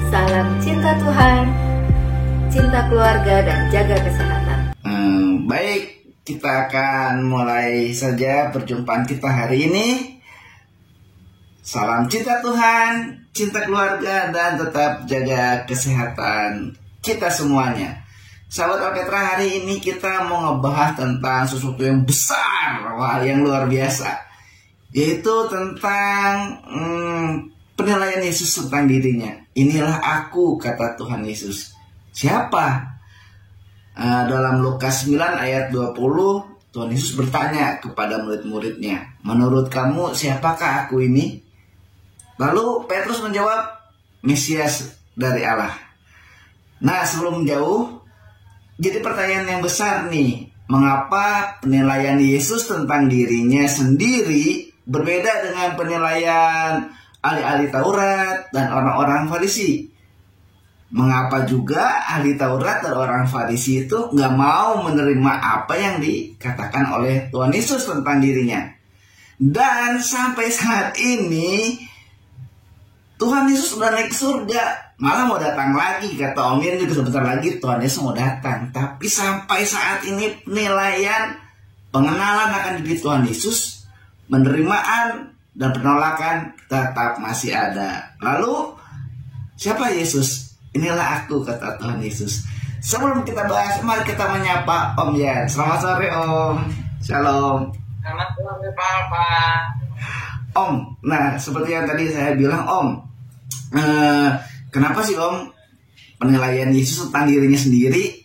Salam cinta Tuhan, cinta keluarga dan jaga kesehatan. Baik, kita akan mulai saja perjumpaan kita hari ini. Salam cinta Tuhan, cinta keluarga, dan tetap jaga kesehatan kita semuanya. Sahabat Alketra, hari ini kita mau ngebahas tentang sesuatu yang besar, yang luar biasa, yaitu tentang penilaian Yesus tentang dirinya. Inilah aku, kata Tuhan Yesus. Siapa? Dalam Lukas 9 ayat 20, Tuhan Yesus bertanya kepada murid-muridnya, menurut kamu siapakah aku ini? Lalu Petrus menjawab, Mesias dari Allah. Nah, sebelum jauh, jadi pertanyaan yang besar nih, mengapa penilaian Yesus tentang dirinya sendiri berbeda dengan penilaian ahli-ahli Taurat dan orang-orang Farisi? Mengapa juga ahli Taurat dan orang Farisi itu nggak mau menerima apa yang dikatakan oleh Tuhan Yesus tentang dirinya? Dan sampai saat ini Tuhan Yesus sudah naik surga, malah mau datang lagi, kata Om Ian juga sebentar lagi Tuhan Yesus mau datang. Tapi sampai saat ini penilaian, pengenalan akan diri Tuhan Yesus, penerimaan dan penolakan tetap masih ada. Lalu siapa Yesus? Inilah aku, kata Tuhan Yesus. Sebelum kita bahas, mari kita menyapa Om Yan. Selamat sore Om. Shalom. Selamat sore Pak. Om, nah seperti yang tadi saya bilang Om, kenapa sih Om penilaian Yesus tentang dirinya sendiri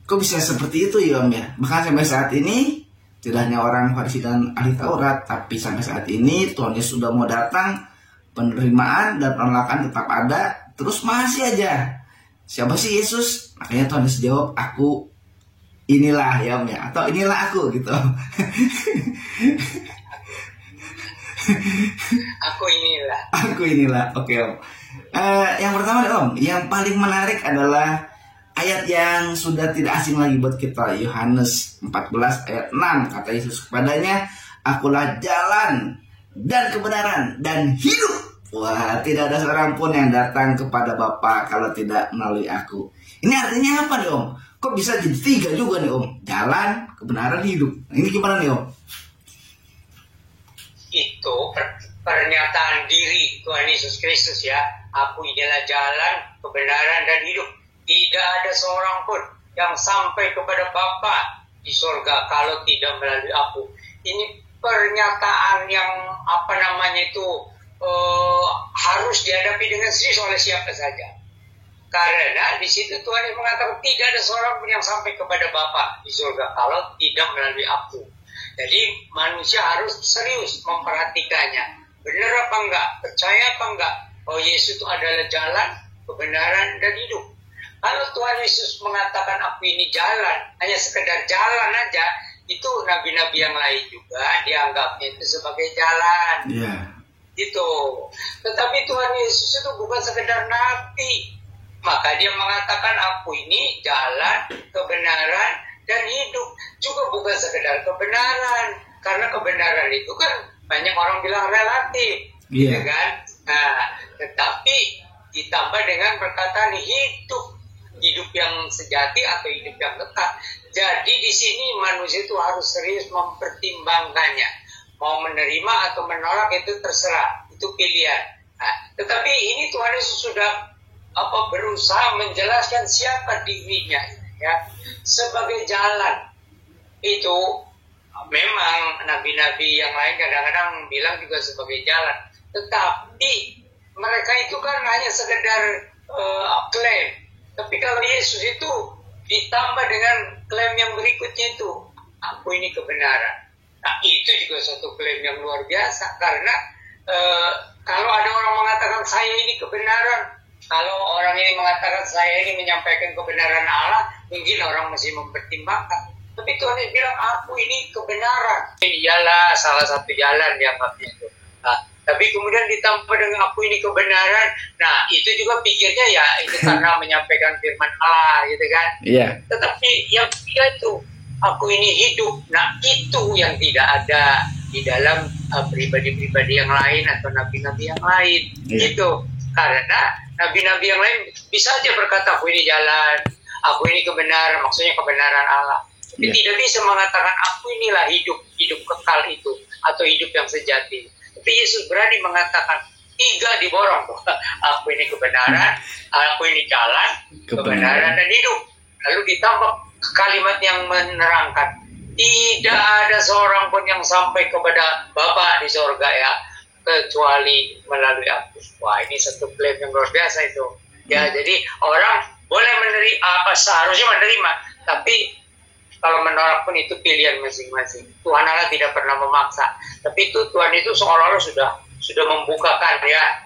kok bisa seperti itu ya Om ya? Bahkan sampai saat ini tidak hanya orang Farisi dan ahli Taurat, tapi sampai saat ini Tuhan Yesus sudah mau datang, penerimaan dan penolakan tetap ada, terus masih aja. Siapa sih Yesus? Makanya Tuhan Yesus jawab, aku inilah ya Om ya, atau inilah aku gitu. Aku inilah. Oke Om. Yang pertama Om, yang paling menarik adalah ayat yang sudah tidak asing lagi buat kita. Yohanes 14 ayat 6, kata Yesus kepadanya, akulah jalan dan kebenaran dan hidup. Wah, tidak ada seorang pun yang datang kepada Bapa kalau tidak melalui aku. Ini artinya apa nih Om? Kok bisa jadi 3 juga nih Om? Jalan, kebenaran, hidup. Ini gimana nih Om? Itu pernyataan diri Tuhan Yesus Kristus ya. Aku inilah jalan, kebenaran, dan hidup. Tidak ada seorang pun yang sampai kepada Bapa di surga kalau tidak melalui aku. Ini pernyataan yang harus dihadapi dengan serius oleh siapa saja. Karena di situ Tuhan yang mengatakan tidak ada seorang pun yang sampai kepada Bapa di surga kalau tidak melalui aku. Jadi manusia harus serius memperhatikannya. Benar apa enggak? Percaya apa enggak? Oh, Yesus itu adalah jalan, kebenaran, dan hidup. Kalau Tuhan Yesus mengatakan aku ini jalan, hanya sekedar jalan aja, itu nabi-nabi yang lain juga dianggapnya itu sebagai jalan. Yeah. Gitu. Tetapi Tuhan Yesus itu bukan sekedar nabi. Maka dia mengatakan aku ini jalan, kebenaran, dan hidup. Juga bukan sekedar kebenaran. Karena kebenaran itu kan banyak orang bilang relatif. Yeah. Gitu kan? Nah, tetapi ditambah dengan perkataan hidup. Hidup yang sejati atau hidup yang tetap. Jadi di sini manusia itu harus serius mempertimbangkannya. Mau menerima atau menolak itu terserah. Itu pilihan. Nah, tetapi ini Tuhan Yesus sudah berusaha menjelaskan siapa dirinya. Ya, sebagai jalan. Itu memang nabi-nabi yang lain kadang-kadang bilang juga sebagai jalan. Tetapi mereka itu kan hanya sekedar klaim. Tapi kalau Yesus itu ditambah dengan klaim yang berikutnya itu, aku ini kebenaran. Nah, itu juga satu klaim yang luar biasa. Karena kalau ada orang mengatakan saya ini kebenaran, kalau orang ini mengatakan saya ini menyampaikan kebenaran Allah, mungkin orang masih mempertimbangkan. Tapi Tuhan bilang aku ini kebenaran. Ini ialah salah satu jalan dianggapnya itu. Nah, tapi kemudian ditambah dengan aku ini kebenaran. Nah, itu juga pikirnya ya itu karena menyampaikan firman Allah gitu kan. Iya. Yeah. Tetapi yang ketiga itu aku ini hidup. Nah, itu yang tidak ada di dalam pribadi-pribadi yang lain atau nabi-nabi yang lain. Yeah. Gitu. Karena Nabi-nabi yang lain bisa aja berkata, aku ini jalan, aku ini kebenaran, maksudnya kebenaran Allah. Tapi tidak bisa mengatakan aku inilah hidup kekal itu, atau hidup yang sejati. Tapi Yesus berani mengatakan, 3 diborong. Aku ini kebenaran, aku ini jalan, kebenaran dan hidup. Lalu ditambah kalimat yang menerangkan, tidak ada seorang pun yang sampai kepada Bapa di sorga ya, kecuali melalui aku. Wah, ini satu klaim yang luar biasa itu. Ya, jadi orang boleh menerima, seharusnya menerima, tapi kalau menolak pun itu pilihan masing-masing. Tuhan Allah tidak pernah memaksa. Tapi itu Tuhan itu seolah-olah sudah membukakan ya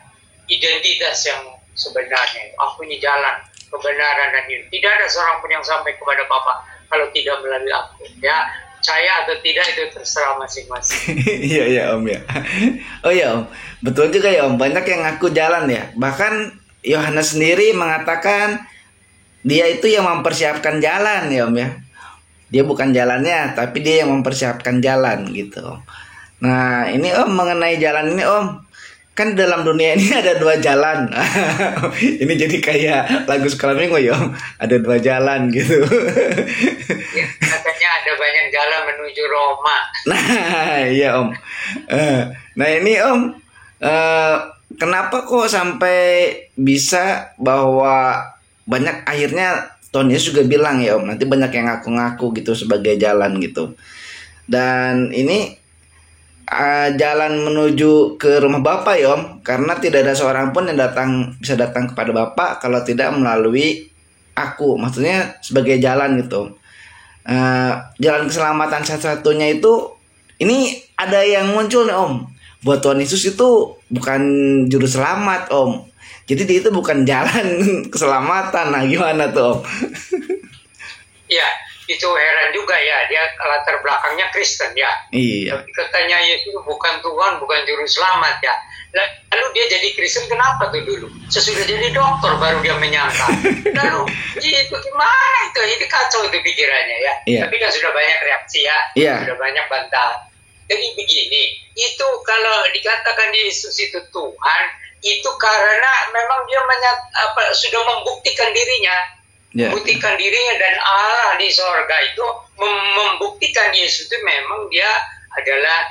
identitas yang sebenarnya. Aku ini jalan, kebenaran dan hidup. Tidak ada seorang pun yang sampai kepada Bapa kalau tidak melalui aku. Ya, percaya atau tidak itu terserah masing-masing. Iya Om ya. Oh ya Om, betul juga ya Om. Banyak yang ngaku jalan ya. Bahkan Yohanes sendiri mengatakan dia itu yang mempersiapkan jalan ya Om ya. Dia bukan jalannya, tapi dia yang mempersiapkan jalan gitu. Nah ini Om, mengenai jalan ini Om, kan dalam dunia ini ada 2 jalan. Ini jadi kayak lagu sekolah minggu ya Om, ada 2 jalan gitu. Ya, katanya ada banyak jalan menuju Roma. Nah iya Om. Nah ini Om, kenapa kok sampai bisa bahwa banyak akhirnya Tuhan Yesus juga bilang ya Om, nanti banyak yang ngaku-ngaku gitu sebagai jalan gitu. Dan ini jalan menuju ke rumah Bapa ya Om, karena tidak ada seorang pun yang bisa datang kepada Bapa kalau tidak melalui aku. Maksudnya sebagai jalan gitu. Jalan keselamatan satu-satunya itu, ini ada yang muncul nih Om. Buat Tuhan Yesus itu bukan juru selamat Om. Jadi dia itu bukan jalan keselamatan. Nah gimana tuh Om? Ya, itu heran juga ya. Dia latar belakangnya Kristen ya. Iya. Tapi katanya Yesus bukan Tuhan, bukan juru selamat ya. Lalu dia jadi Kristen kenapa tuh dulu? Sesudah jadi dokter baru dia menyangka. Lalu itu gimana itu? Ini kacau itu pikirannya ya. Iya. Tapi kan sudah banyak reaksi ya. Iya. Sudah banyak bantahan. Jadi begini, itu kalau dikatakan Yesus itu Tuhan, itu karena memang dia sudah membuktikan dirinya. Yeah. Membuktikan dirinya, dan Allah di sorga itu membuktikan Yesus itu memang dia adalah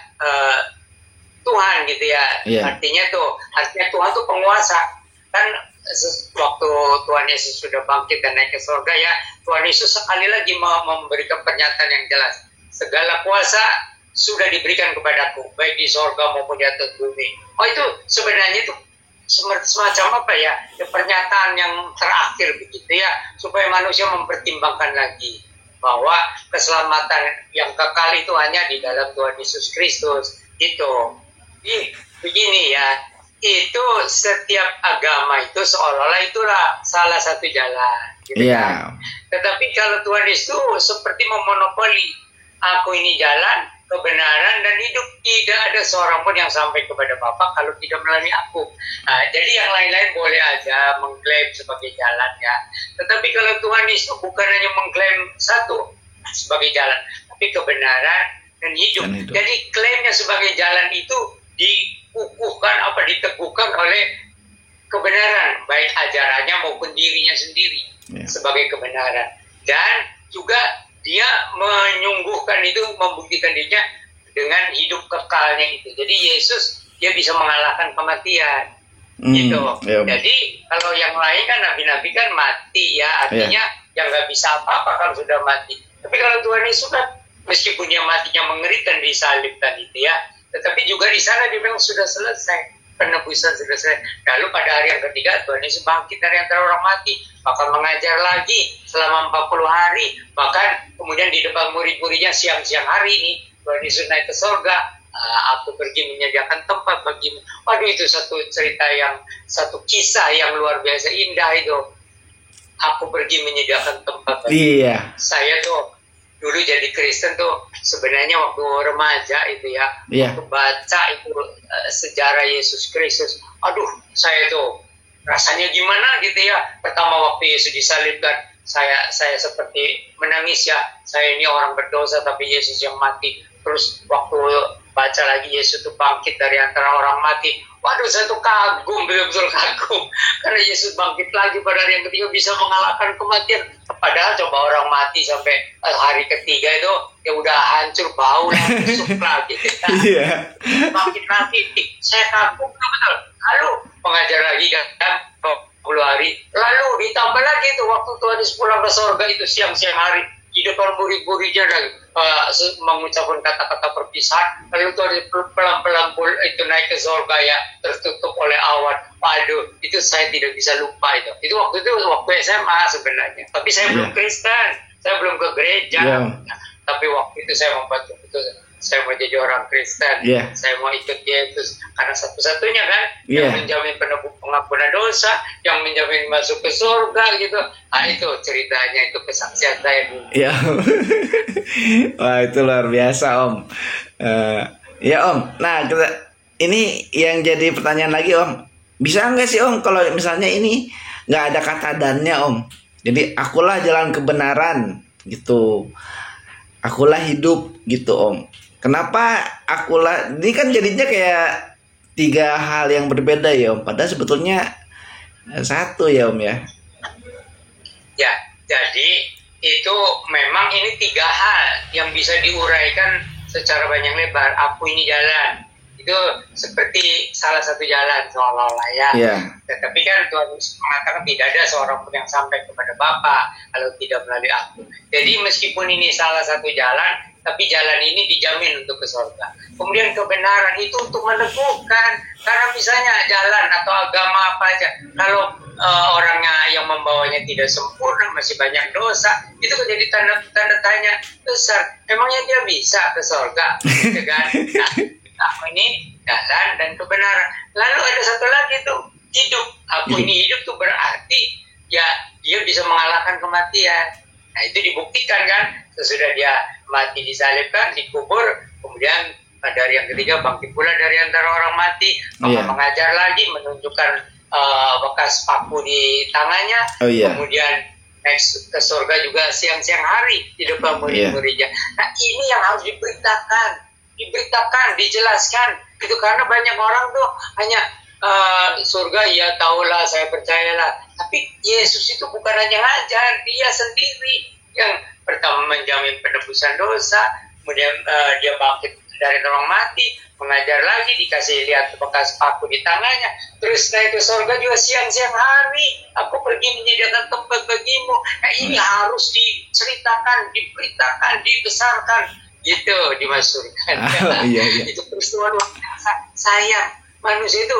Tuhan gitu ya. Yeah. Artinya Tuhan tuh penguasa. Kan waktu Tuhan Yesus sudah bangkit dan naik ke sorga ya, Tuhan Yesus sekali lagi memberikan pernyataan yang jelas. Segala kuasa sudah diberikan kepadaku, baik di sorga maupun di atas bumi. Oh itu sebenarnya itu semacam apa ya, pernyataan yang terakhir begitu ya, supaya manusia mempertimbangkan lagi bahwa keselamatan yang kekal itu hanya di dalam Tuhan Yesus Kristus. Itu begini ya, itu setiap agama itu seolah-olah itulah salah satu jalan gitu kan. Tetapi kalau Tuhan Yesus seperti memonopoli, aku ini jalan, kebenaran dan hidup, tidak ada seorang pun yang sampai kepada Bapa kalau tidak melalui aku. Nah, jadi yang lain-lain boleh aja mengklaim sebagai jalan ya. Tetapi kalau Tuhan Yesus bukan hanya mengklaim satu sebagai jalan, tapi kebenaran dan hidup. Jadi klaimnya sebagai jalan itu diteguhkan oleh kebenaran, baik ajarannya maupun dirinya sendiri sebagai kebenaran. Dan juga dia menyungguhkan itu, membuktikan dirinya dengan hidup kekalnya itu. Jadi Yesus dia bisa mengalahkan kematian. Gitu. Jadi kalau yang lain kan nabi-nabi kan mati ya, artinya yang nggak bisa apa-apa kalau sudah mati. Tapi kalau Tuhan Yesus kan meskipun dia matinya mengerikan di salib tadi itu ya, tetapi juga di sana dia memang sudah selesai. Penebusan sudah selesai. Lalu pada hari yang ketiga Tuhan Yesus bangkit dari antara orang mati, bahkan mengajar lagi selama 40 hari. Bahkan kemudian di depan murid-muridnya siang-siang hari ini Tuhan Yesus naik ke surga. Aku pergi menyediakan tempat bagimu. Waduh, itu satu kisah yang luar biasa indah itu. Aku pergi menyediakan tempat bagimu. Saya tuh dulu jadi Kristen tuh sebenarnya waktu remaja itu ya, waktu baca itu sejarah Yesus Kristus, aduh saya tuh rasanya gimana gitu ya. Pertama waktu Yesus disalibkan, saya seperti menangis ya, saya ini orang berdosa tapi Yesus yang mati. Terus waktu baca lagi Yesus itu bangkit dari antara orang mati. Waduh, saya tuh kagum, betul-betul kagum. Karena Yesus bangkit lagi pada hari yang ketiga bisa mengalahkan kematian. Padahal coba orang mati sampai hari ketiga itu ya udah hancur, bau lah, busuk lah gitu. Iya. Bangkit lagi, saya kagum betul. Lalu mengajar lagi kan 20 hari. Lalu ditambah lagi tuh waktu Tuhan Yesus pulang ke sorga itu siang-siang hari. Di depan murid-muridnya mengucapkan kata-kata perpisahan. Lalu Tuhan pelan-pelan itu naik ke surga ya, tertutup oleh awan. Waduh, itu saya tidak bisa lupa itu. Itu waktu SMA sebenarnya. Tapi saya belum Kristen, saya belum ke gereja. Nah, tapi waktu itu saya membuat keputusan, saya mau jadi orang Kristen, saya mau ikut Yesus karena satu-satunya kan yang menjamin pengampunan dosa, yang menjamin masuk ke surga gitu. Nah itu ceritanya, itu kesaksian saya dulu. Ya, wah itu luar biasa Om. Ya Om, nah ini yang jadi pertanyaan lagi Om, bisa nggak sih Om kalau misalnya ini nggak ada kata dannya Om, jadi akulah jalan kebenaran gitu, akulah hidup gitu Om. Kenapa akulah, ini kan jadinya kayak 3 hal yang berbeda ya Om, padahal sebetulnya satu ya Om ya. Ya, jadi itu memang ini 3 hal yang bisa diuraikan secara panjang lebar. Aku ini jalan, itu seperti salah satu jalan seolah-olah ya. Tetapi kan Tuhan Yesus mengatakan tidak ada seorang pun yang sampai kepada Bapa kalau tidak melalui aku. Jadi meskipun ini salah satu jalan, tapi jalan ini dijamin untuk ke surga. Kemudian kebenaran itu untuk meneguhkan. Karena misalnya jalan atau agama apa aja, kalau orangnya yang membawanya tidak sempurna, masih banyak dosa, itu jadi tanda tanya besar. Emangnya dia bisa ke surga? Gitu kan? Nah, ini jalan dan kebenaran. Lalu ada satu lagi tuh, hidup. Aku ini hidup tuh berarti ya dia bisa mengalahkan kematian. Nah itu dibuktikan kan, sesudah dia mati disalibkan, dikubur, kemudian dari yang ketiga bangkit pula dari antara orang mati, maka mengajar lagi, menunjukkan bekas paku di tangannya, kemudian naik ke surga juga siang-siang hari di depan murid-muridnya. Nah ini yang harus diberitakan, dijelaskan, gitu, karena banyak orang tuh hanya surga ya tahulah, saya percayalah, tapi Yesus itu bukan hanya ngajar, dia sendiri yang pertama menjamin penebusan dosa, kemudian dia bangkit dari orang mati, mengajar lagi, dikasih lihat bekas paku di tangannya, terus naik ke surga juga siang-siang hari, aku pergi menyediakan tempat bagimu. Nah ini harus diceritakan, diberitakan, dibesarkan, gitu, dimasukkan. Itu peristiwa luar biasa. Sayang, manusia itu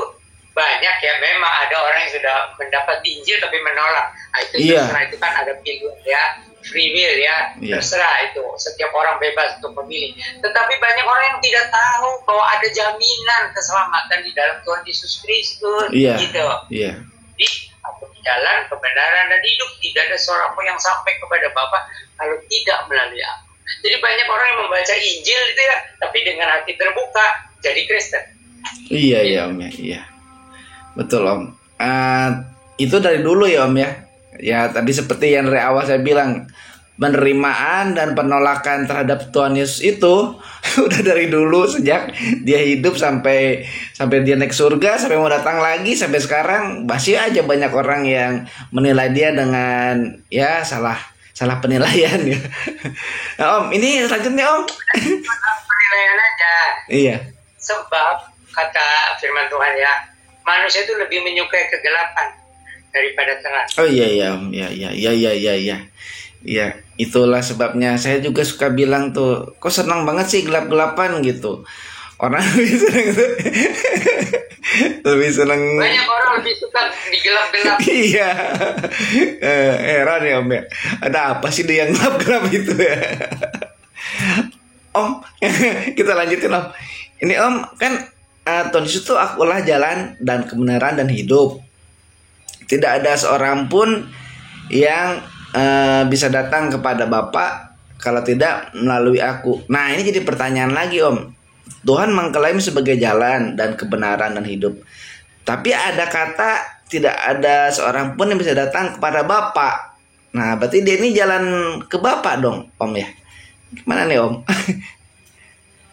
banyak ya, memang ada orang yang sudah mendapat Injil tapi menolak. Nah, itu terserah, itu kan ada pilihan ya, free will ya, terserah itu, setiap orang bebas untuk memilih. Tetapi banyak orang yang tidak tahu bahwa ada jaminan keselamatan di dalam Tuhan Yesus Kristus, gitu. Jadi aku jalan kebenaran dan hidup, tidak ada seorang pun yang sampai kepada Bapa kalau tidak melalui aku. Jadi banyak orang yang membaca Injil itu ya, tapi dengan hati terbuka jadi Kristen. Iya Om ya. Betul Om. Itu dari dulu ya Om ya. Ya tadi seperti yang dari awal saya bilang, penerimaan dan penolakan terhadap Tuhan Yesus itu udah dari dulu, sejak dia hidup sampai dia naik surga, sampai mau datang lagi, sampai sekarang masih aja banyak orang yang menilai dia dengan ya salah penilaian ya. Nah, Om, ini selanjutnya Om. Penilaian aja. Iya. Sebab kata firman Tuhan ya, manusia itu lebih menyukai kegelapan daripada terang. Oh iya Om, iya. Ya, itulah sebabnya saya juga suka bilang tuh, kok senang banget sih gelap-gelapan gitu. Orang lebih senang. Banyak orang lebih suka di gelap-gelap. Iya. Heran ya Om ya. Ada apa sih dia yang gelap-gelap itu ya? Om, kita lanjutin Om. Ini Om kan Tuhan Yesus itu akulah jalan dan kebenaran dan hidup. Tidak ada seorang pun yang bisa datang kepada Bapa kalau tidak melalui aku. Nah ini jadi pertanyaan lagi Om. Tuhan mengklaim sebagai jalan dan kebenaran dan hidup, tapi ada kata tidak ada seorang pun yang bisa datang kepada Bapa. Nah berarti dia ini jalan ke Bapa dong Om ya. Gimana nih Om?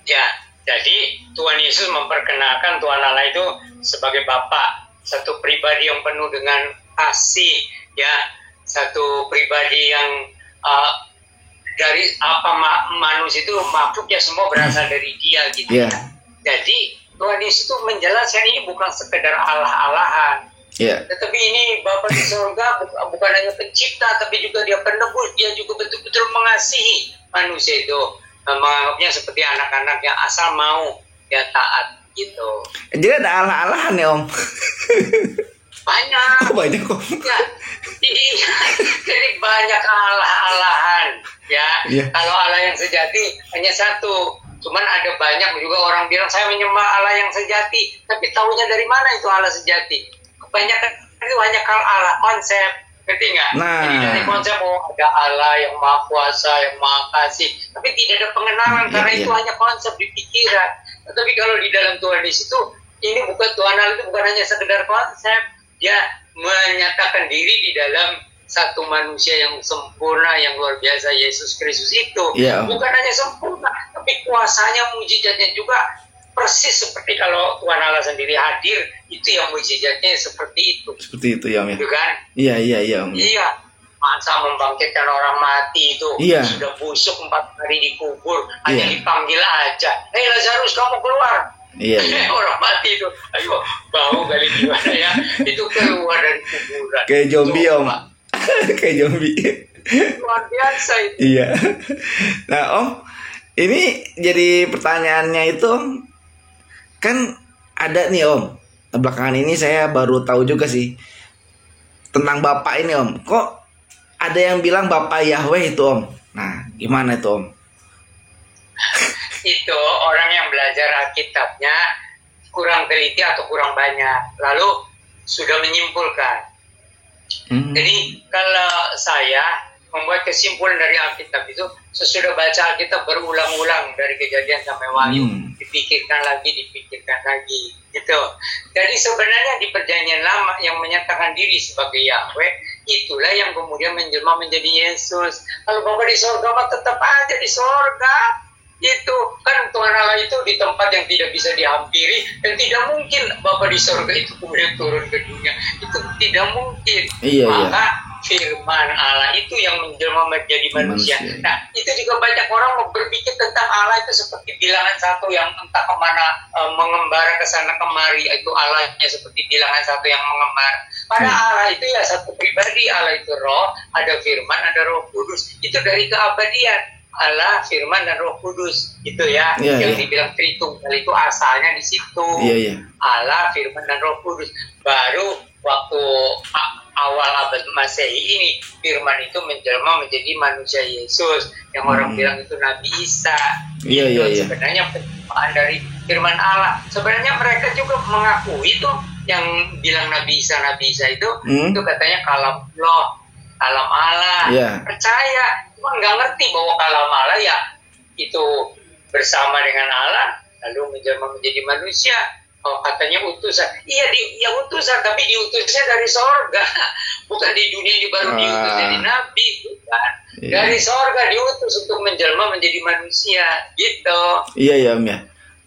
Ya, Jadi Tuhan Yesus memperkenalkan Tuhan Allah itu sebagai Bapa, satu pribadi yang penuh dengan kasih, ya, satu pribadi yang dari manusia itu makhluk ya semua berasal dari Dia gitu. Yeah. Jadi Tuhan Yesus itu menjelaskan ini bukan sekedar Allah-Allahan. Yeah. Tetapi ini Bapa di surga bukan hanya pencipta, tapi juga Dia penebus. Dia juga betul-betul mengasihi manusia itu, menganggapnya seperti anak-anak yang asal mau ya taat gitu. Jadi ada Allah-Allahan ya Om? Banyak. Oh, banyak Om. Ya, jadi banyak Allah-Allahan ya. Yeah. Kalau Allah yang sejati hanya satu. Cuman ada banyak juga orang bilang saya menyembah Allah yang sejati, tapi tahunya dari mana itu Allah sejati? Kebanyakan itu hanya kalau Allah konsep, ngerti nggak? Nah. Jadi dari konsep ada Allah yang maha kuasa, yang maha kasih, tapi tidak ada pengenalan karena itu hanya konsep di pikiran. Tapi kalau di dalam Tuhan di situ, ini bukan Tuhan Allah itu bukan hanya sekedar konsep, Dia menyatakan diri di dalam satu manusia yang sempurna, yang luar biasa, Yesus Kristus itu. Yeah. Bukan hanya sempurna, tapi kuasanya, mujizatnya juga persis seperti kalau Tuhan Allah sendiri hadir, itu yang mujizatnya seperti itu. Seperti itu ya Om ya? Itu kan? Iya Om. Iya. Masa membangkitkan orang mati itu, Iya. sudah busuk 4 hari dikubur, hanya Iya. dipanggil aja. Hei Lazarus, kamu keluar. Iya. Orang mati itu, ayo bau kali gimana ya, itu keluar dari kuburan. Kayak zombie Om. Coba. Kayak zombie. Luar biasa itu. Iya. Nah Om, ini jadi pertanyaannya itu kan ada nih Om. Belakangan ini saya baru tahu juga sih tentang Bapak ini Om. Kok ada yang bilang Bapak Yahweh itu Om? Nah, gimana itu Om? Itu orang yang belajar Alkitabnya kurang teliti atau kurang banyak, lalu sudah menyimpulkan. Jadi kalau saya membuat kesimpulan dari Alkitab itu, sesudah baca Alkitab berulang-ulang dari Kejadian sampai Wahyu, dipikirkan lagi, gitu. Jadi sebenarnya di Perjanjian Lama yang menyatakan diri sebagai Yahweh, itulah yang kemudian menjelma menjadi Yesus. Kalau Bapa di sorga mah tetap aja di sorga. Itu kan Tuhan Allah itu di tempat yang tidak bisa dihampiri, dan tidak mungkin Bapa di sorga itu kemudian turun ke dunia. Itu tidak mungkin. Maka firman Allah itu yang menjelma menjadi manusia. Nah, itu juga banyak orang berpikir tentang Allah itu seperti bilangan satu yang entah kemana mengembara ke sana kemari. Itu Allahnya seperti bilangan satu yang mengembara. Pada Allah itu ya satu pribadi. Allah itu roh, ada firman, ada Roh Kudus. Itu dari keabadian. Allah, Firman, dan Roh Kudus, gitu ya. Yang dibilang Tritunggal itu asalnya di situ. Allah, Firman, dan Roh Kudus. Baru waktu awal abad Masehi ini, Firman itu menjelma menjadi manusia Yesus, yang orang bilang itu Nabi Isa. Sebenarnya penciptaan dari Firman Allah. Sebenarnya mereka juga mengakui itu, yang bilang Nabi Isa itu katanya kalam Allah. Percaya. Nggak ngerti bahwa kalam Allah ya itu bersama dengan Allah lalu menjelma menjadi manusia. Oh, katanya utusan. Iya utusan, tapi diutusnya dari sorga, bukan di dunia ini baru diutus jadi nabi, bukan. Dari sorga diutus untuk menjelma menjadi manusia, gitu. Iya Om ya.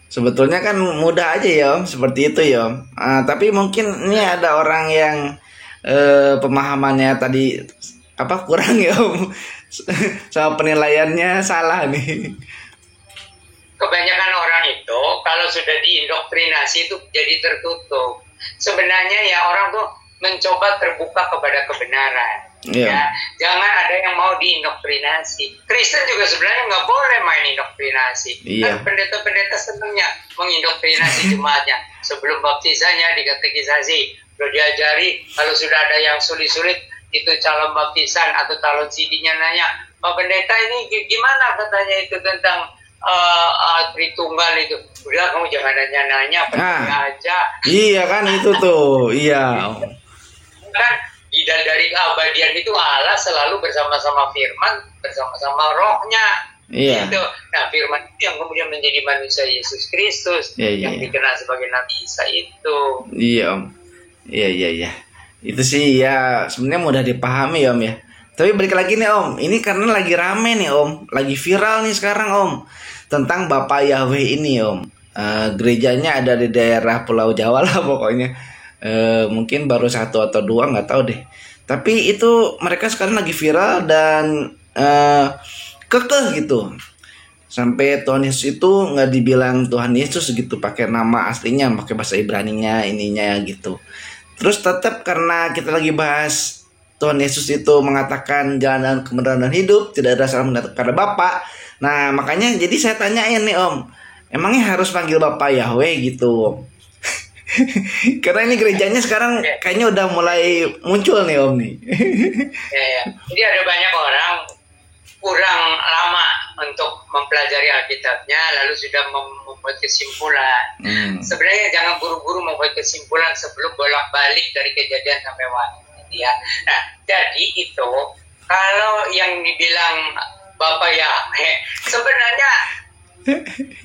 Sebetulnya kan mudah aja ya Om, seperti itu ya Om. Tapi mungkin ini ada orang yang pemahamannya tadi kurang ya Om. Sama penilaiannya salah nih. Kebanyakan orang itu kalau sudah diindoktrinasi itu jadi tertutup. Sebenarnya ya orang tuh mencoba terbuka kepada kebenaran. Ya, jangan ada yang mau diindoktrinasi. Kristen juga sebenarnya nggak boleh main indoktrinasi. Kan pendeta-pendeta senangnya mengindoktrinasi jemaatnya. Sebelum baptisannya dikatekisasi, udah diajari kalau sudah ada yang sulit-sulit itu calon baptisan atau calon CD-nya nanya, Pak Pendeta ini gimana katanya itu tentang Tritunggal itu. Udah kamu jangan nanya-nanya, percaya aja. Iya kan itu tuh, kan dari keabadian itu Allah selalu bersama-sama Firman, bersama-sama Rohnya. Gitu. Nah Firman itu yang kemudian menjadi manusia Yesus Kristus, yang dikenal sebagai Nabi Isa itu. Iya Om. Iya. Itu sih ya sebenarnya mudah dipahami ya Om ya. Tapi balik lagi nih Om, ini karena lagi rame nih Om, lagi viral nih sekarang Om, tentang Bapak Yahweh ini Om. Gerejanya ada di daerah Pulau Jawa lah pokoknya. Mungkin baru 1 atau 2, nggak tahu deh. Tapi itu mereka sekarang lagi viral dan kekeh gitu. Sampai Tuhan Yesus itu nggak dibilang Tuhan Yesus gitu, pakai nama aslinya, pakai bahasa Ibraninya ininya gitu. Terus tetap karena kita lagi bahas Tuhan Yesus itu mengatakan jalan kebenaran dan hidup, tidak ada salah kepada Bapa. Nah makanya jadi saya tanyain nih Om, emangnya harus panggil Bapak Yahweh gitu? Karena ini gerejanya sekarang kayaknya udah mulai muncul nih Om nih. Ya. Jadi ada banyak orang kurang lama untuk mempelajari Alkitabnya, lalu sudah membuat kesimpulan. Sebenarnya jangan buru-buru membuat kesimpulan sebelum bolak-balik dari kejadian sampai wahyu. Ya. Nah, jadi itu kalau yang dibilang Bapak Yahweh, sebenarnya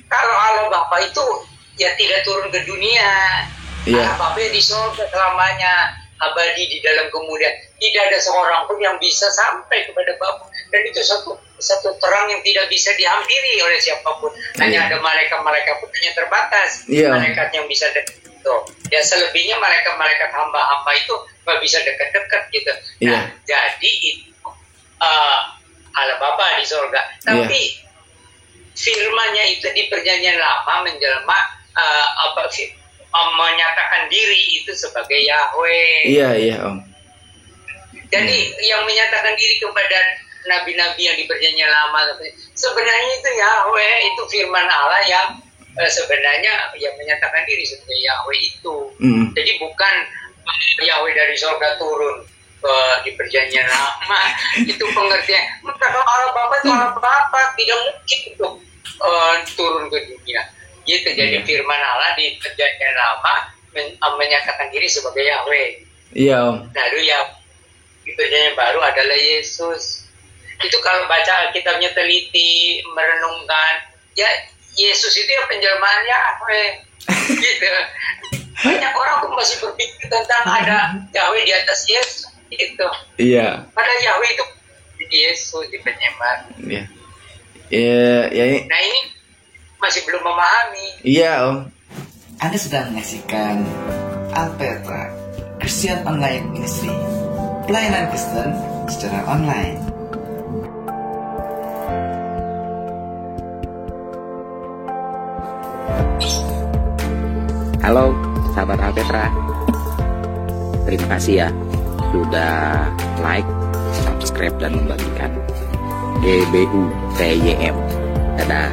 kalau Allah Bapa itu ya tidak turun ke dunia. Allah Bapa di surga selamanya, abadi di dalam kemuliaan. Tidak ada seorang pun yang bisa sampai kepada Bapa. Dan itu satu terang yang tidak bisa dihampiri oleh siapapun. Hanya ada malaikat-malaikat pun hanya terbatas. Malaikat yang bisa dekat itu. Ya selebihnya malaikat-malaikat hamba-hamba itu nggak bisa dekat-dekat gitu. Nah, jadi itu Allah Bapa di surga. Tapi firman-Nya itu di Perjanjian Lama menjelma menyatakan diri itu sebagai Yahweh. Iya Om. Jadi yang menyatakan diri kepada nabi-nabi yang di Perjanjian Lama sebenarnya itu Yahweh, itu firman Allah yang sebenarnya yang menyatakan diri sebagai Yahweh itu. Jadi bukan Yahweh dari surga turun di Perjanjian Lama. Itu pengertian. Kalau Allah Bapa itu Allah Bapa, tidak mungkin untuk turun ke dunia. Gitu. Jadi firman Allah di Perjanjian Lama menyatakan diri sebagai Yahweh. Iya Om. Lalu ya di Perjanjian Baru adalah Yesus. Itu kalau baca Alkitabnya teliti, merenungkan, ya Yesus itu ya penjelmaan Yahweh. Gitu. Banyak orang tuh masih berpikir tentang ada Yahweh di atas Yesus. Gitu. Iya. Padahal Yahweh itu Yesus di penyembah. Iya. Nah ini masih belum memahami. Iya Om. Anda sedang menyaksikan Alpetra Christian Online Ministry, pelayanan Kristen secara online. Halo sahabat Alpetra, terima kasih ya sudah like, subscribe dan membagikan. GBU TYM. Dadah.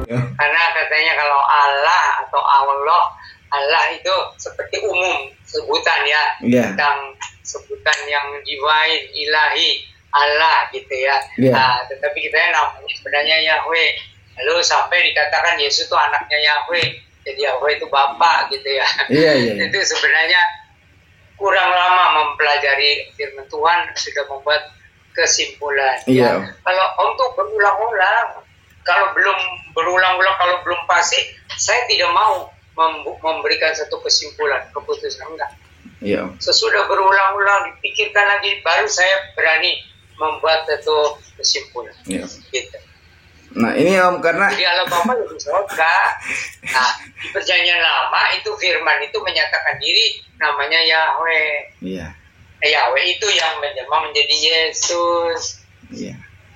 Karena katanya kalau Allah atau Allah itu seperti umum sebutan ya, tentang sebutan yang divine, ilahi, Allah gitu ya. Nah, tetapi kita namanya sebenarnya Yahweh. Lalu sampai dikatakan Yesus itu anaknya Yahweh, jadi Yahweh itu Bapa gitu ya. Itu sebenarnya kurang lama mempelajari firman Tuhan sudah membuat kesimpulan. Ya. Kalau untuk berulang-ulang, kalau belum berulang-ulang, kalau belum pasti, saya tidak mau memberikan satu kesimpulan, keputusan enggak. Sesudah berulang-ulang dipikirkan lagi, baru saya berani membuat satu kesimpulan. Gitu. Nah ini Om, karena jadi Allah Bapa di surga. Nah di Perjanjian Lama itu firman itu menyatakan diri namanya Yahweh. Yahweh itu yang menjelma menjadi Yesus.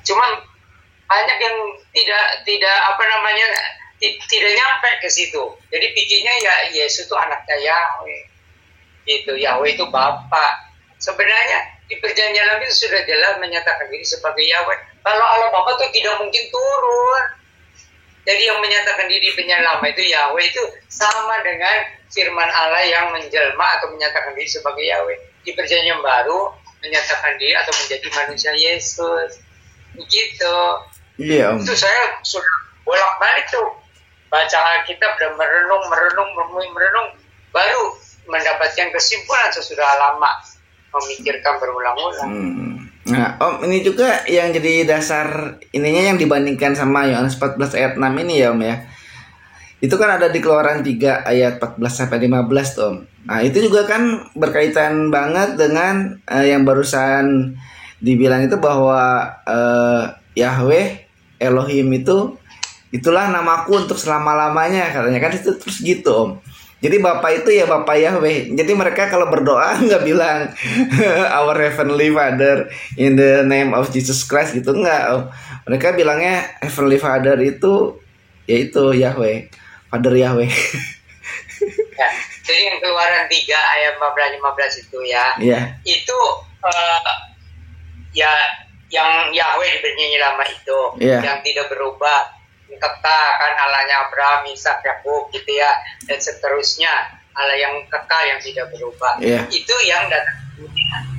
Cuman banyak yang tidak tidak nyampe ke situ. Jadi pikirnya ya Yesus itu anaknya Yahweh. Itu Yahweh itu Bapa. Sebenarnya di Perjanjian Lama itu sudah jelas menyatakan diri sebagai Yahweh. Kalau Allah Bapa itu tidak mungkin turun. Jadi yang menyatakan diri Perjanjian Lama itu Yahweh itu sama dengan firman Allah yang menjelma atau menyatakan diri sebagai Yahweh. Di Perjanjian Baru menyatakan diri atau menjadi manusia Yesus. Begitu. Itu saya sudah bolak-balik tuh baca Alkitab dan merenung, baru mendapatkan kesimpulan sesudah lama memikirkan berulang-ulang. Nah Om, ini juga yang jadi dasar ininya yang dibandingkan sama Yohanes 14 ayat 6 ini ya Om ya. Itu kan ada di Keluaran 3 ayat 14 sampai 15 tuh, Om. Nah, itu juga kan berkaitan banget dengan yang barusan dibilang itu bahwa Yahweh Elohim itulah namaku untuk selama-lamanya, katanya kan itu terus gitu, Om. Jadi Bapak itu ya Bapak Yahweh. Jadi mereka kalau berdoa nggak bilang Our Heavenly Father in the name of Jesus Christ gitu, enggak, Om. Mereka bilangnya Heavenly Father itu yaitu Yahweh, Father Yahweh. Ya, jadi yang Keluaran 3 ayat 14-15 itu ya. Yeah. Itu ya yang Yahweh dibernyanyi lama itu, yang tidak berubah, kekal kan Allahnya Abraham, Ishak, Yakub gitu ya, dan seterusnya, Allah yang kekal yang tidak berubah. Itu yang datang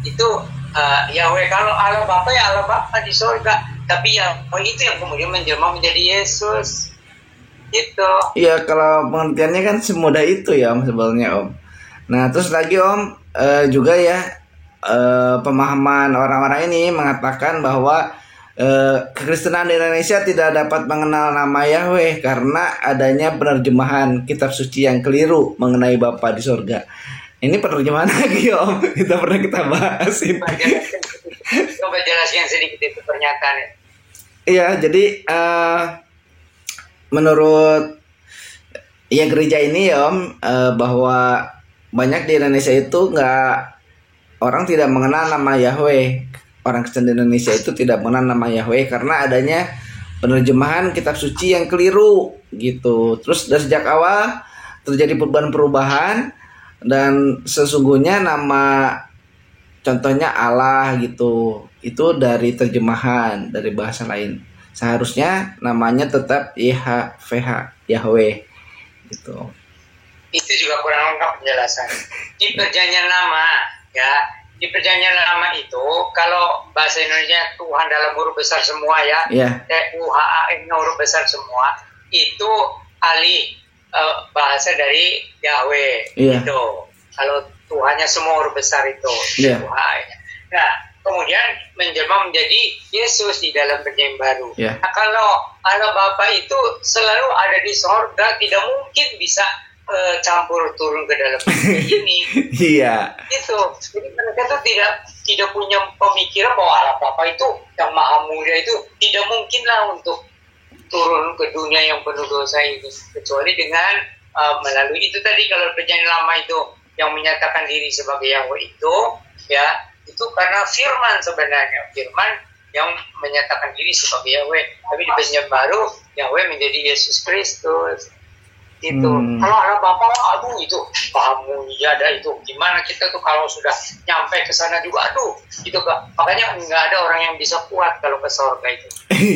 itu Yahweh. Kalau Allah Bapa ya Allah Bapa di surga, tapi Yahweh itu yang kemudian menjelma menjadi Yesus. Gitu. Iya, kalau pengertiannya kan semudah itu ya, Om, sebenarnya, Om. Nah, terus lagi, Om, juga ya pemahaman orang-orang ini mengatakan bahwa kekristenan di Indonesia tidak dapat mengenal nama Yahweh karena adanya penerjemahan kitab suci yang keliru mengenai Bapa di surga. Ini penerjemahan lagi, Om. Kita bahas ini. Coba jelaskan sedikit itu pernyataan. Iya, jadi menurut ya gereja ini ya, Om, bahwa banyak di Indonesia itu orang tidak mengenal nama Yahweh. Orang Kristen di Indonesia itu tidak mengenal nama Yahweh karena adanya penerjemahan kitab suci yang keliru gitu. Terus dari sejak awal terjadi perubahan dan sesungguhnya nama contohnya Allah gitu, itu dari terjemahan dari bahasa lain. Seharusnya namanya tetap YHWH, Yahweh gitu. Itu juga kurang lengkap penjelasan. Di perjanjian lama ya, di perjanjian lama itu kalau bahasa Indonesia Tuhan dalam huruf besar semua ya, TUHAN huruf besar semua, itu alih bahasa dari Yahweh gitu. Kalau Tuhannya semua huruf besar itu TUHAN. Nah, kemudian menjelma menjadi Yesus di dalam perjanjian baru. Nah, kalau Allah Bapa itu selalu ada di sorga, tidak mungkin bisa campur turun ke dalam dunia ini. Itu. Jadi mereka tuh tidak punya pemikiran bahwa Allah Bapa itu yang maha mulia itu tidak mungkinlah untuk turun ke dunia yang penuh dosa ini, kecuali dengan melalui itu tadi. Kalau perjanjian lama itu yang menyatakan diri sebagai Yahweh itu ya, itu karena firman, sebenarnya firman yang menyatakan diri sebagai Yahweh. Tapi di perjanjian baru Yahweh menjadi Yesus Kristus gitu. Kalau Allah Bapa, aduh itu paham mulia ada itu. Gimana kita tuh kalau sudah nyampe ke sana juga, aduh gitu kan. Makanya nggak ada orang yang bisa kuat kalau ke surga itu.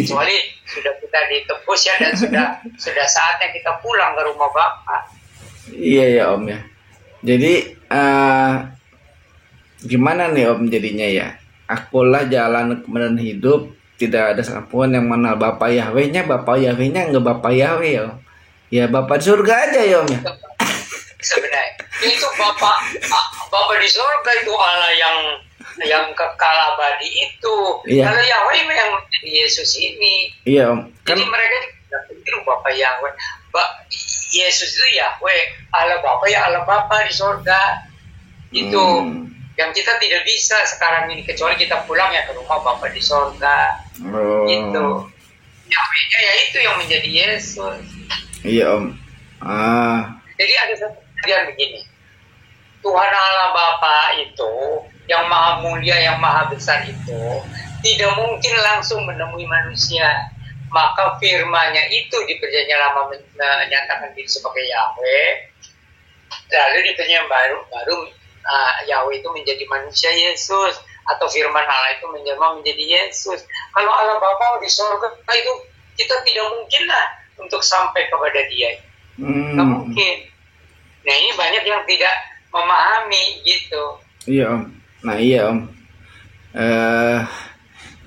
Kecuali sudah kita ditebus ya, dan sudah saatnya kita pulang ke rumah Bapa. Iya ya, Om ya. Jadi gimana nih, Om, jadinya ya? Akulah jalan kebenaran hidup, tidak ada seorang yang mengenal Bapa Yahwehnya. Bapa Yahwehnya nggak Bapa Yahweh ya, Om. Ya Bapa di surga aja ya, Om ya. Sebenarnya itu Bapa di surga itu Allah yang kekal abadi itu. Kalau Yahweh yang Yesus ini. Iya, Om. Jadi mereka tidak pikir Bapa Yahweh. Yesus itu Yahweh, Allah Bapa ya Allah Bapa di surga. Itu yang kita tidak bisa sekarang ini, kecuali kita pulang ya ke rumah Bapa di surga. Gitu. Yahwehnya ya itu yang menjadi Yesus. Iya, Om. Jadi ada satu kejadian begini. Tuhan Allah Bapa itu yang maha mulia, yang maha besar itu tidak mungkin langsung menemui manusia. Maka firman-Nya itu di perjanjian lama menyatakan diri sebagai Yahweh. Lalu di perjanjian baru Yahweh itu menjadi manusia Yesus, atau firman Allah itu menjelma menjadi Yesus. Kalau Allah Bapa di surga itu kita tidak mungkin lah untuk sampai kepada Dia. Nggak mungkin. Nah, ini banyak yang tidak memahami gitu. Iya, Om. Nah, iya, Om.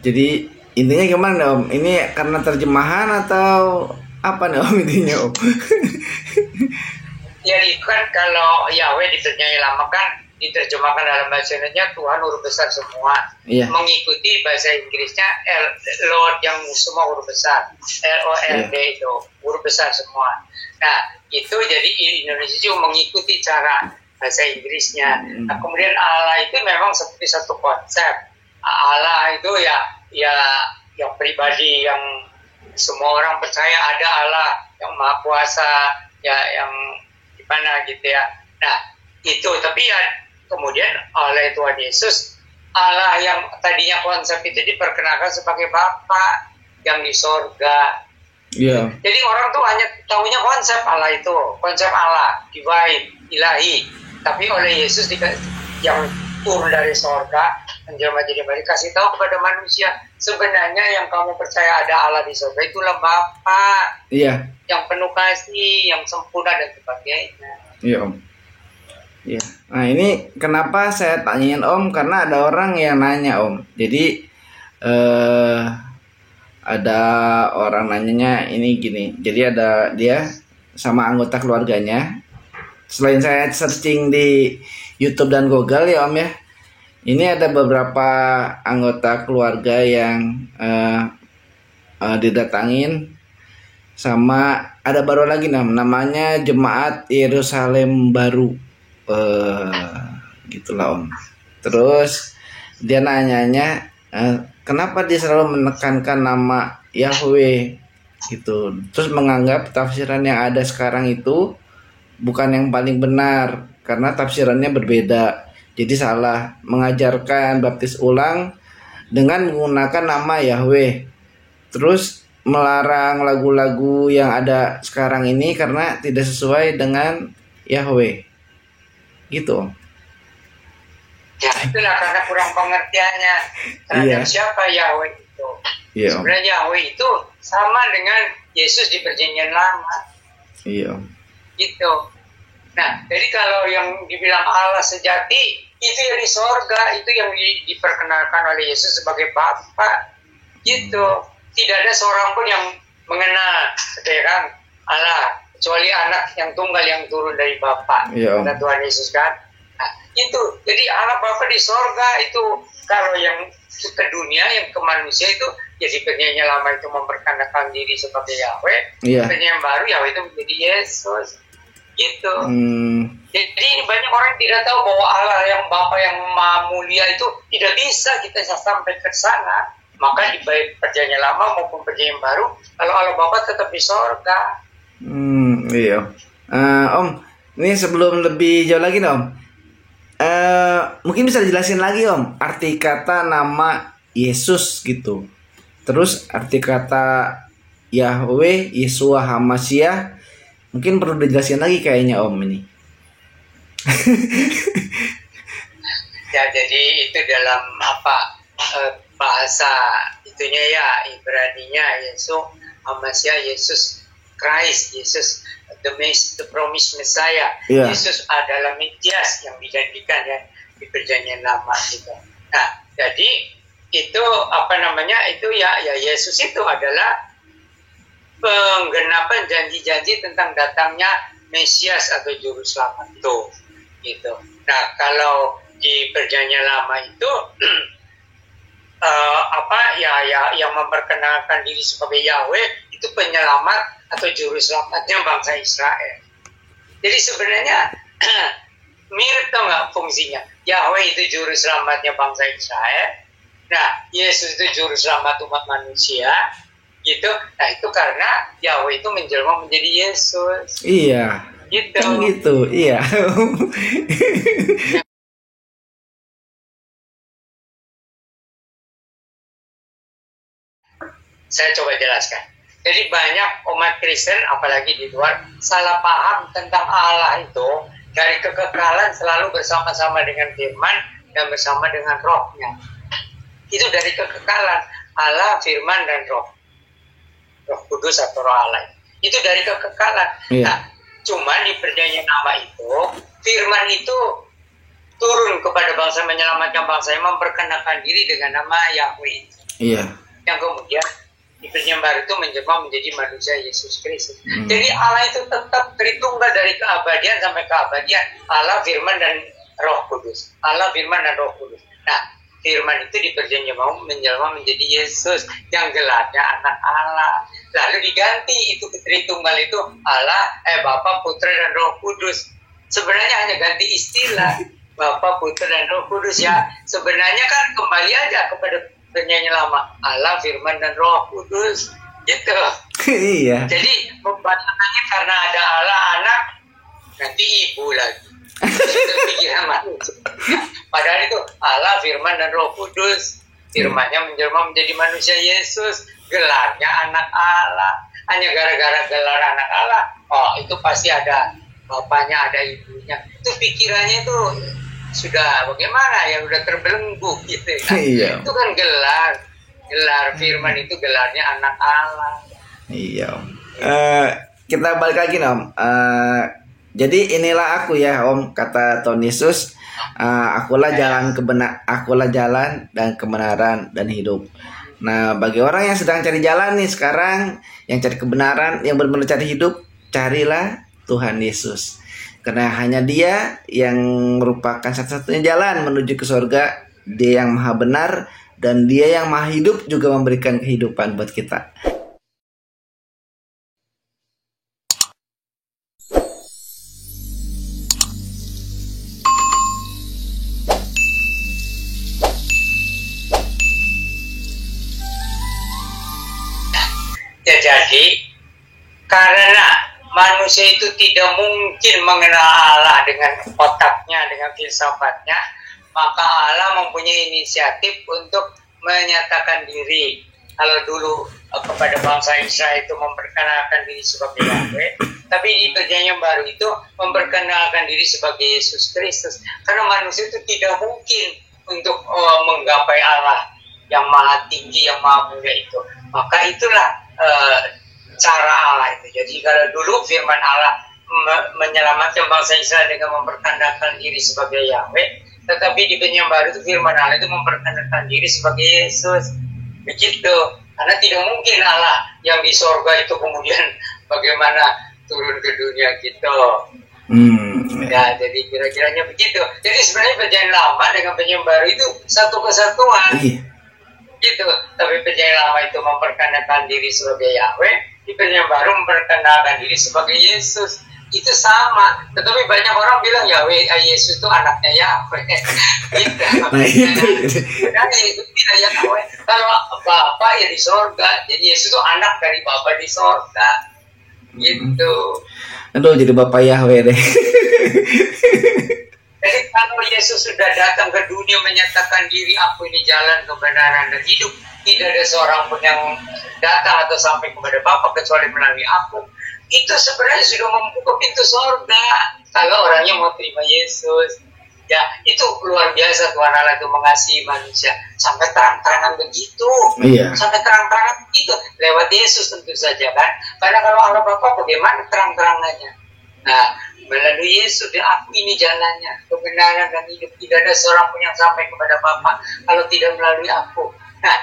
Jadi intinya gimana, Om? Ini karena terjemahan atau apa nih, Om, intinya, Om? Jadi kan kalau Yahweh di perjanjian lama kan diterjemahkan dalam bahasa Indonesia Tuhan huruf besar semua, mengikuti bahasa Inggrisnya Lord yang semua huruf besar, LORD itu huruf besar semua. Nah itu jadi Indonesia juga mengikuti cara bahasa Inggrisnya. Nah kemudian Allah itu memang seperti satu konsep. Allah itu ya yang pribadi, yang semua orang percaya ada Allah yang Maha Kuasa, ya yang gimana gitu ya. Nah itu, tapi ya kemudian oleh Tuhan Yesus, Allah yang tadinya konsep itu diperkenalkan sebagai Bapa yang di sorga. Jadi orang tuh hanya tahunya konsep Allah itu, konsep Allah, divine, ilahi. Tapi oleh Yesus yang turun dari sorga, menjelma jadi manusia, kasih tahu kepada manusia, sebenarnya yang kamu percaya ada Allah di sorga itulah Bapa. Yang penuh kasih, yang sempurna dan sebagainya. Om. Nah ini kenapa saya tanyain Om, karena ada orang yang nanya Om. Jadi ada orang nanyanya ini gini. Jadi ada dia sama anggota keluarganya. Selain saya searching di YouTube dan Google ya Om ya, ini ada beberapa anggota keluarga yang didatangin sama ada baru lagi namanya Jemaat Yerusalem Baru, gitulah Om. Terus dia nanyanya kenapa dia selalu menekankan nama Yahweh gitu, terus menganggap tafsiran yang ada sekarang itu bukan yang paling benar karena tafsirannya berbeda. Jadi salah mengajarkan baptis ulang dengan menggunakan nama Yahweh. Terus melarang lagu-lagu yang ada sekarang ini karena tidak sesuai dengan Yahweh. Gitu. Ya itulah karena kurang pengertiannya terhadap siapa Yahweh itu. Sebenarnya Yahweh itu sama dengan Yesus di Perjanjian Lama. Gitu. Nah, jadi kalau yang dibilang Allah sejati itu yang di sorga, itu yang diperkenalkan oleh Yesus sebagai Bapa. Gitu. Tidak ada seorang pun yang mengenal sekarang Allah kecuali anak yang tunggal yang turun dari Bapa. Kata Tuhan Yesus kan. Nah, itu. Jadi Allah Bapa di sorga itu. Kalau yang ke dunia, yang ke manusia itu, jadi Perjanjian Lama itu memperkenalkan diri sebagai Yahweh. Perjanjian Baru Yahweh itu menjadi Yesus. Gitu. Jadi banyak orang tidak tahu bahwa Allah yang Bapa yang Maha Mulia itu tidak bisa kita sampai ke sana. Maka di baik Perjanjian Lama maupun Perjanjian Baru, kalau Allah Bapa tetap di sorga. Om, ini sebelum lebih jauh lagi Om, mungkin bisa dijelasin lagi Om arti kata nama Yesus gitu. Terus arti kata Yahweh, Yeshua HaMashiach, mungkin perlu dijelasin lagi kayaknya Om ini. Ya jadi itu dalam bahasa itunya ya Ibraninya Yesus HaMashiach, Yesus Christ, Yesus the promised Messiah. Yesus adalah Mesias yang dijanjikan ya di Perjanjian Lama gitu. Nah jadi itu itu ya Yesus itu adalah penggenapan janji-janji tentang datangnya Mesias atau Juru Selamat itu, gitu. Nah kalau di Perjanjian Lama itu yang memperkenalkan diri sebagai Yahweh itu penyelamat atau Juru Selamatnya bangsa Israel. Jadi sebenarnya mirip tuh nggak fungsinya? Yahweh itu Juru Selamatnya bangsa Israel. Nah Yesus itu Juru Selamat umat manusia. Gitu. Nah itu karena Yahweh itu menjelma menjadi Yesus. Gitu. Kan gitu. Saya coba jelaskan. Jadi banyak umat Kristen apalagi di luar salah paham tentang Allah itu dari kekekalan selalu bersama-sama dengan firman dan bersama dengan rohnya. Itu dari kekekalan Allah, firman dan roh kudus atau roh Allah. Itu dari kekekalan. Nah, cuman di Perjanjian Lama itu firman itu turun kepada bangsa, menyelamatkan bangsa yang memperkenalkan diri dengan nama Yahweh. Yang kemudian di Perjanjian Baru itu menjelma menjadi manusia Yesus Kristus. Jadi Allah itu tetap Tritunggal dari keabadian sampai keabadian. Allah, firman dan Roh Kudus. Allah, Firman, dan Roh Kudus. Nah, Firman itu di perjanjian baru menjelma menjadi Yesus yang gelarnya anak Allah. Lalu diganti itu Tritunggal itu Allah, Bapa, Putra, dan Roh Kudus. Sebenarnya hanya ganti istilah Bapa, Putra, dan Roh Kudus ya. Sebenarnya kan kembali aja kepada penyanyi lama, Allah, Firman, dan Roh Kudus. Gitu. Iya. Jadi membatalkannya karena ada Allah, anak, nanti ibu lagi. Itu pikiran manusia. Padahal itu Allah, Firman, dan Roh Kudus. Firman-Nya menjelma menjadi manusia Yesus, gelarnya anak Allah. Hanya gara-gara gelar anak Allah, oh itu pasti ada bapaknya, ada ibunya. Itu pikirannya itu sudah bagaimana ya, udah terbelenggu gitu kan. Iya. Itu kan gelar Firman itu gelarnya anak Allah. Iya Om. Kita balik lagi Om. Jadi inilah aku ya Om, kata Tuhan Yesus. Akulah jalan dan kebenaran dan hidup. Nah, bagi orang yang sedang cari jalan nih sekarang, yang cari kebenaran, yang benar-benar cari hidup, carilah Tuhan Yesus. Karena hanya Dia yang merupakan satu-satunya jalan menuju ke surga. Dia yang maha benar dan Dia yang maha hidup juga memberikan kehidupan buat kita. Jadi karena manusia itu tidak mungkin mengenal Allah dengan otaknya, dengan filsafatnya, maka Allah mempunyai inisiatif untuk menyatakan diri. Kalau dulu kepada bangsa Israel itu memperkenalkan diri sebagai Yahweh, tapi di perjanjian baru itu memperkenalkan diri sebagai Yesus Kristus. Karena manusia itu tidak mungkin untuk menggapai Allah yang maha tinggi, yang maha mulia itu. Maka itulah cara Allah itu. Jadi kalau dulu firman Allah menyelamatkan bangsa Israel dengan memperkenalkan diri sebagai Yahweh, tetapi di perjanjian baru itu firman Allah itu memperkenalkan diri sebagai Yesus. Begitu. Karena tidak mungkin Allah yang di sorga itu kemudian bagaimana turun ke dunia gitu. Ya, jadi kira-kiranya begitu. Jadi sebenarnya perjanjian lama dengan perjanjian baru itu satu kesatuan. Gitu. Tapi perjanjian lama itu memperkenalkan diri sebagai Yahweh, di perjanjian baru memperkenalkan diri sebagai Yesus. Itu sama. Tetapi banyak orang bilang Yahweh, Yesus itu anaknya Yahweh. Gitu. Dan Yesus tidak Yahweh. Kalau Bapa ya di sorga, jadi Yesus itu anak dari Bapa di sorga. Gitu. Aduh, jadi Bapak Yahweh deh. Jadi kalau Yesus sudah datang ke dunia menyatakan diri, aku ini jalan, kebenaran, dan hidup, tidak ada seorang pun yang datang atau sampai kepada Bapa kecuali melalui aku. Itu sebenarnya sudah membuka pintu surga kalau orangnya mau terima Yesus. Ya, itu luar biasa Tuhan Allah itu mengasihi manusia sampai terang-terangan begitu. Iya. Sampai terang-terangan begitu lewat Yesus tentu saja kan. Karena kalau Allah Bapa bagaimana terang-terangannya? Nah, melalui Yesus aku ini jalannya, kebenaran dan hidup. Tidak ada seorang pun yang sampai kepada Bapa kalau tidak melalui aku. Nah,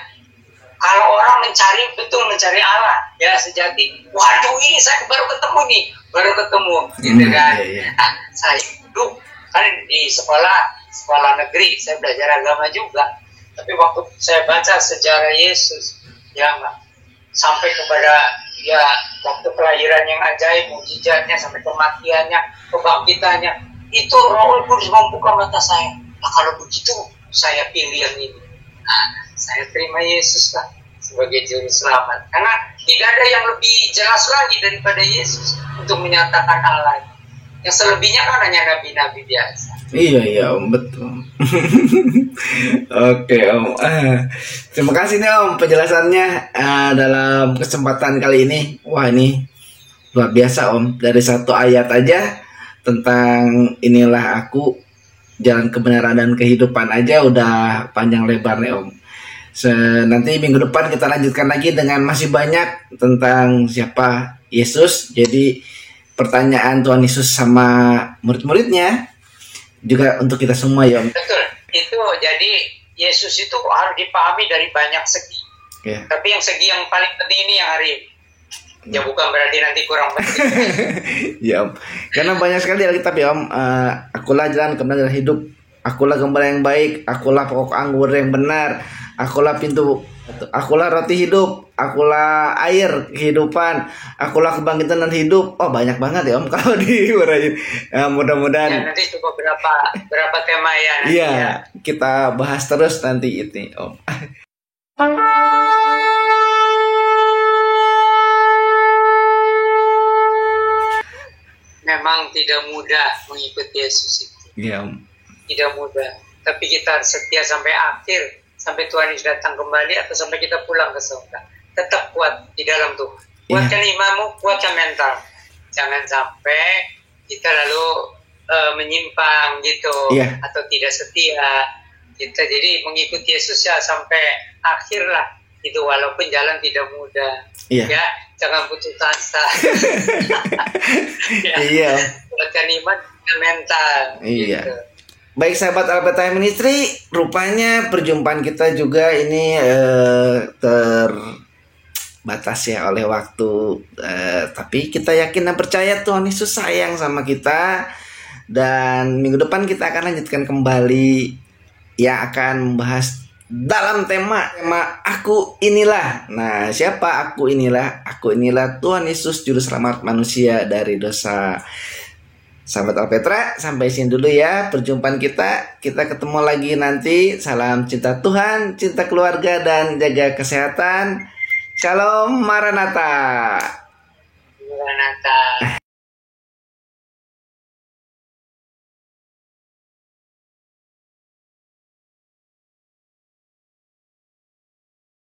kalau orang mencari Allah ya sejati, waduh ini saya baru ketemu gitu kan. Nah, saya dulu kan di sekolah negeri saya belajar agama juga, tapi waktu saya baca sejarah Yesus yang sampai kepada ya waktu kelahiran yang ajaib, mukjizatnya sampai kematiannya, kebangkitannya, itu Roh Kudus membuka mata saya. Nah, kalau begitu saya pilih yang ini. Nah, saya terima Yesus lah sebagai juru selamat. Karena tidak ada yang lebih jelas lagi daripada Yesus untuk menyatakan Allah. Yang selebihnya kan hanya nabi-nabi biasa. Iya Om, betul. Oke Om. Terima kasih nih Om penjelasannya dalam kesempatan kali ini. Wah, ini luar biasa Om. Dari satu ayat aja tentang inilah aku, jalan kebenaran dan kehidupan aja udah panjang lebar nih Om. Nanti minggu depan kita lanjutkan lagi dengan masih banyak tentang siapa Yesus. Jadi pertanyaan Tuhan Yesus sama murid-muridnya juga untuk kita semua ya Om. Betul. Itu jadi Yesus itu harus dipahami dari banyak segi. Yeah. Tapi yang segi yang paling penting ini yang hari ini. Ya bukan berarti nanti kurang penting. Ya Om, karena banyak sekali Alkitab ya Om. Akulah jalan kebenaran dan hidup, akulah gembala yang baik, akulah pokok anggur yang benar, akulah pintu, akulah roti hidup, akulah air kehidupan, akulah kebangkitan dan hidup. Oh banyak banget ya Om kalau diuraiin. Mudah-mudahan. Ya, nanti coba berapa tema ya. Iya, kita bahas terus nanti itu Om. Memang tidak mudah mengikuti Yesus itu. Iya Om. Tidak mudah. Tapi kita harus setia sampai akhir, sampai Tuhan Yesus datang kembali atau sampai kita pulang ke surga. Tetap kuat di dalam Tuhan. Kuatkan imanmu, kuatkan mental. Jangan sampai kita lalu menyimpang gitu, atau tidak setia. Kita jadi mengikuti Yesus ya sampai akhir lah. Itu walaupun jalan tidak mudah. Ya, jangan putus asa. Iya. Kuatkan iman dan mental. Iya. Gitu. Baik sahabat Alpetime Ministry, rupanya perjumpaan kita juga ini terbatas ya oleh waktu. Tapi kita yakin dan percaya Tuhan Yesus sayang sama kita. Dan minggu depan kita akan lanjutkan kembali yang akan membahas dalam tema Aku Inilah. Nah, siapa Aku Inilah? Aku inilah Tuhan Yesus juru selamat manusia dari dosa. Sahabat Alpetra, sampai sini dulu ya perjumpaan kita. Kita ketemu lagi nanti. Salam cinta Tuhan, cinta keluarga dan jaga kesehatan. Shalom Maranatha.